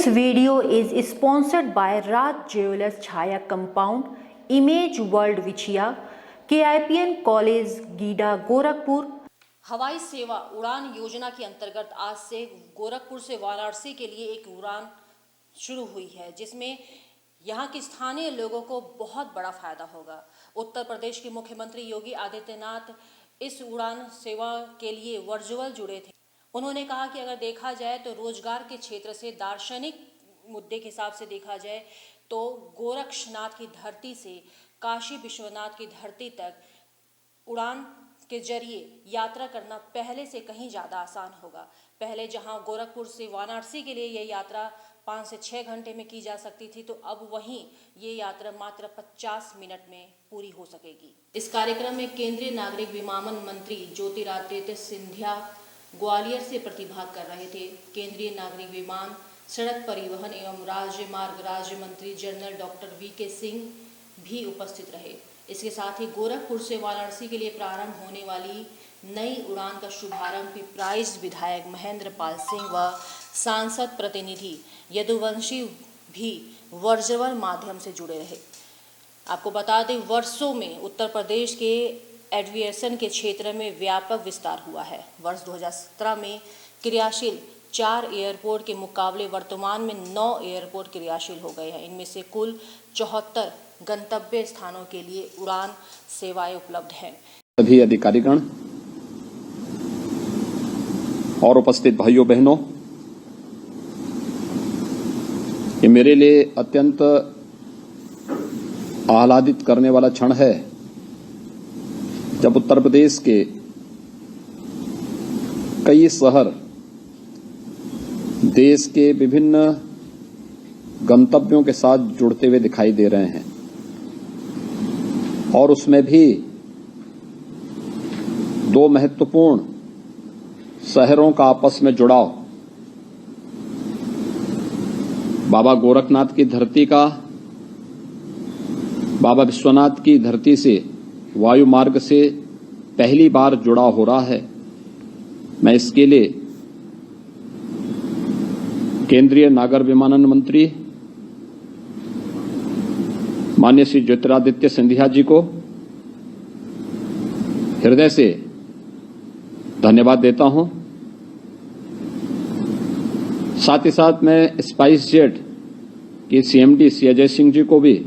This video is sponsored by Raj Jewelers Chaya Compound, Image World Vichia, KIPN college GIDA Gorakhpur. हवाई सेवा उड़ान योजना के अंतर्गत आज से गोरखपुर से वाराणसी के लिए एक उड़ान शुरू हुई है, जिसमें यहाँ के स्थानीय लोगों को बहुत बड़ा फायदा होगा। उत्तर प्रदेश के मुख्यमंत्री योगी आदित्यनाथ इस उड़ान सेवा के लिए वर्चुअल जुड़े थे। उन्होंने कहा कि अगर देखा जाए तो रोजगार के क्षेत्र से दार्शनिक मुद्दे के हिसाब से देखा जाए तो गोरक्षनाथ की धरती से काशी विश्वनाथ की धरती तक उड़ान के जरिए यात्रा करना पहले से कहीं ज़्यादा आसान होगा। पहले जहां गोरखपुर से वाराणसी के लिए यह यात्रा 5 से 6 घंटे में की जा सकती थी, तो अब वहीं ये यात्रा मात्र 50 मिनट में पूरी हो सकेगी। इस कार्यक्रम में केंद्रीय नागरिक विमानन मंत्री ज्योतिरादित्य सिंधिया ग्वालियर से प्रतिभाग कर रहे थे। केंद्रीय नागरिक विमान, सड़क परिवहन एवं राज्य मार्ग राज्य मंत्री जनरल डॉक्टर वी.के. सिंह भी उपस्थित रहे। इसके साथ ही गोरखपुर से वाराणसी के लिए प्रारंभ होने वाली नई उड़ान का शुभारंभ पिपराइच विधायक महेंद्र पाल सिंह व सांसद प्रतिनिधि यदुवंशी भी वर्चुअल माध्यम से जुड़े रहे। आपको बता दें, वर्षों में उत्तर प्रदेश के एविएशन के क्षेत्र में व्यापक विस्तार हुआ है। वर्ष 2017 में क्रियाशील 4 एयरपोर्ट के मुकाबले वर्तमान में 9 एयरपोर्ट क्रियाशील हो गए हैं। इनमें से कुल 74 गंतव्य स्थानों के लिए उड़ान सेवाएं उपलब्ध हैं। सभी अधिकारीगण और उपस्थित भाइयों बहनों, ये मेरे लिए अत्यंत आह्लादित करने वाला क्षण है जब उत्तर प्रदेश के कई शहर देश के विभिन्न गंतव्यों के साथ जुड़ते हुए दिखाई दे रहे हैं, और उसमें भी 2 महत्वपूर्ण शहरों का आपस में जुड़ाव, बाबा गोरखनाथ की धरती का बाबा विश्वनाथ की धरती से वायु मार्ग से पहली बार जुड़ाव हो रहा है। मैं इसके लिए केंद्रीय नागर विमानन मंत्री माननीय श्री ज्योतिरादित्य सिंधिया जी को हृदय से धन्यवाद देता हूं। साथ ही साथ मैं स्पाइस जेट के सीएमडी श्री अजय सिंह जी को भी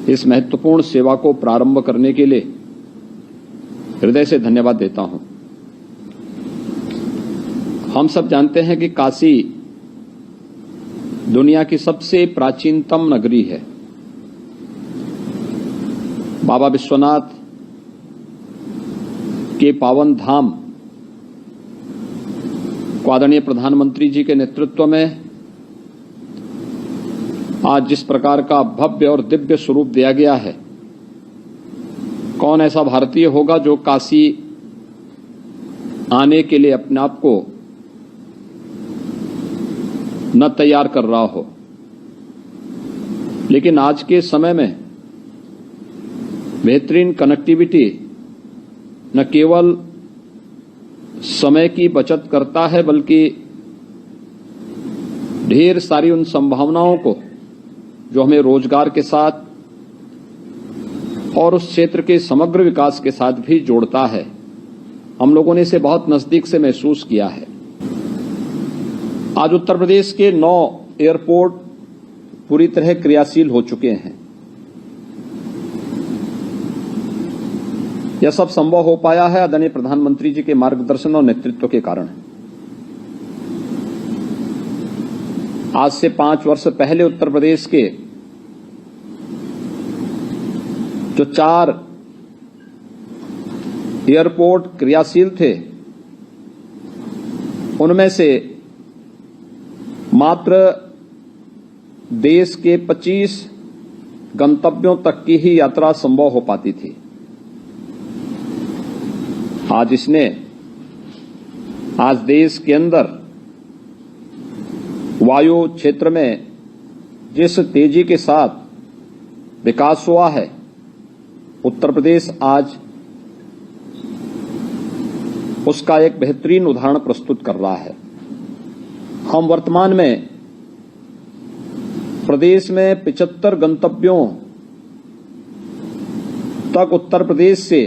इस महत्वपूर्ण सेवा को प्रारंभ करने के लिए हृदय से धन्यवाद देता हूं। हम सब जानते हैं कि काशी दुनिया की सबसे प्राचीनतम नगरी है। बाबा विश्वनाथ के पावन धाम को आदरणीय प्रधानमंत्री जी के नेतृत्व में आज जिस प्रकार का भव्य और दिव्य स्वरूप दिया गया है, कौन ऐसा भारतीय होगा जो काशी आने के लिए अपने आप को न तैयार कर रहा हो। लेकिन आज के समय में बेहतरीन कनेक्टिविटी न केवल समय की बचत करता है, बल्कि ढेर सारी उन संभावनाओं को जो हमें रोजगार के साथ और उस क्षेत्र के समग्र विकास के साथ भी जोड़ता है। हम लोगों ने इसे बहुत नजदीक से महसूस किया है। आज उत्तर प्रदेश के 9 एयरपोर्ट पूरी तरह क्रियाशील हो चुके हैं। यह सब संभव हो पाया है आदरणीय प्रधानमंत्री जी के मार्गदर्शन और नेतृत्व के कारण। आज से 5 वर्ष पहले उत्तर प्रदेश के जो 4 एयरपोर्ट क्रियाशील थे, उनमें से मात्र देश के 25 गंतव्यों तक की ही यात्रा संभव हो पाती थी। आज देश के अंदर वायु क्षेत्र में जिस तेजी के साथ विकास हुआ है, उत्तर प्रदेश आज उसका एक बेहतरीन उदाहरण प्रस्तुत कर रहा है। हम वर्तमान में प्रदेश में 75 गंतव्यों तक उत्तर प्रदेश से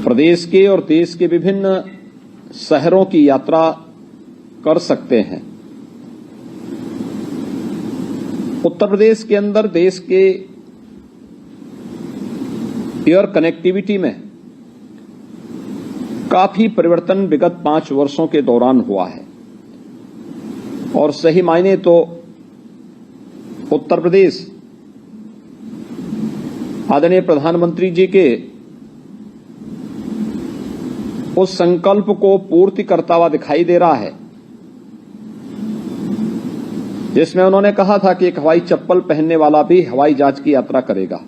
प्रदेश के और देश के विभिन्न शहरों की यात्रा कर सकते हैं। उत्तर प्रदेश के अंदर देश के एयर कनेक्टिविटी में काफी परिवर्तन विगत 5 वर्षों के दौरान हुआ है और सही मायने तो उत्तर प्रदेश आदरणीय प्रधानमंत्री जी के उस संकल्प को पूर्ति करता हुआ दिखाई दे रहा है जिसमें उन्होंने कहा था कि एक हवाई चप्पल पहनने वाला भी हवाई जहाज की यात्रा करेगा।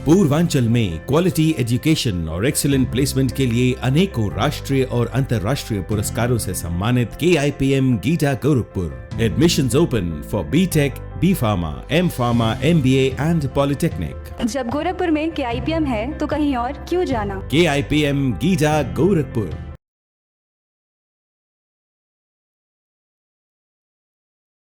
पूर्वांचल में क्वालिटी एजुकेशन और एक्सीलेंट प्लेसमेंट के लिए अनेकों राष्ट्रीय और अंतर्राष्ट्रीय पुरस्कारों से सम्मानित KIPM गीटा Gorakhpur. Admissions open for B.Tech, B.Pharma, M.Pharma, MBA and polytechnic. जब गोरखपुर में KIPM है तो कहीं और क्यों जाना। KIPM गीटा गोरखपुर।